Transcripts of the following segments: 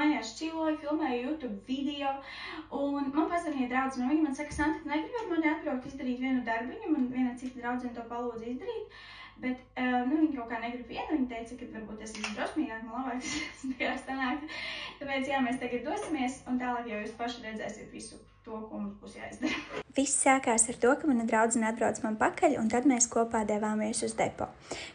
mājās čiloju, filmēju YouTube video, un man pazvanīja draudzene, un viņa man saka, Santa, tu negribētu mani atbraukt izdarīt vienu darbiņu, man viena cita draudzene to palūdza izdarīt, bet viņa kaut kā negrib vienu, viņa teica, ka varbūt es esmu drosmīgāk, man labāk tas tajās sanāk, tāpēc jā, mēs tagad dosimies, un tālāk jau jūs paši redzēsiet visu to, ko mums būs jāizdara. Viss sākās ar to, ka mana draudzene atbrauc man pakaļ, un tad mēs kopā devāmies uz depo,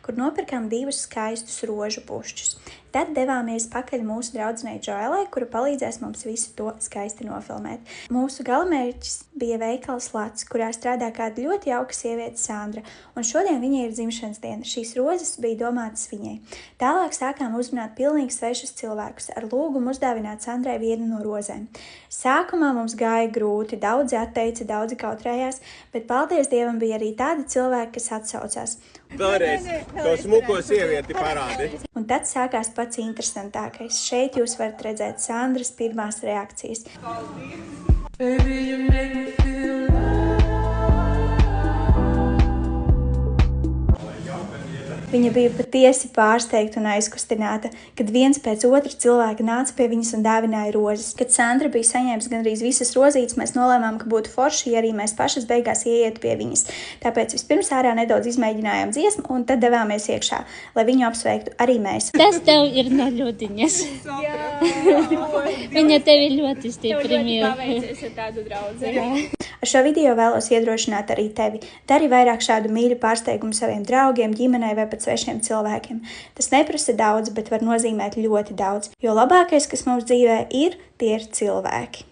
kur nopirkām 2 skaistus rožu pušķus. Tad devāmies pakaļ mūsu draudzenei Džoelai, kura palīdzēs mums visu to skaisti nofilmēt. Mūsu galamērķis bija veikals Lats, kurā strādā kāda ļoti jauka sieviete Sandra, un šodien viņai ir dzimšanas diena. Šīs rozes bija domātas viņai. Tālāk sākām uzrunāt pilnīgi svešus cilvēkus ar lūgumu uzdāvināt Sandrai vienu no rozēm. Sākumā mums gāja grūti, daudzi atteica, daudzi kautrējās, bet paldies Dievam bija arī tādi cilvēki, kas atsaucās. Vēlreiz to smuko sievieti parādi. Un tad sākās pats interesantākais. Šeit jūs varat redzēt Sandras pirmās reakcijas. Viņa bija patiesi pārsteigta un aizkustināta, kad viens pēc otra cilvēka nāca pie viņas un dāvināja rozes. Kad Sandra bija saņēmusi gandrīz visas rozītes, mēs nolēmām, ka būtu forši, ja arī mēs pašas beigās ieietu pie viņas. Tāpēc vispirms ārā nedaudz izmēģinājām dziesmu un tad devāmies iekšā, lai viņu apsveiktu arī mēs. Tas tev ir no ļodiņas. Viņa tevi ļoti stipri mīl. Paveicies ar tādu draudzeni. Ar šo video vēlos iedrošināt arī tevi. Dari vairāk šādu mīļu pārsteigumu saviem draugiem, ģimenei vai pat svešiem cilvēkiem. Tas neprasa daudz, bet var nozīmēt ļoti daudz, jo labākais, kas mums dzīvē ir, tie ir cilvēki.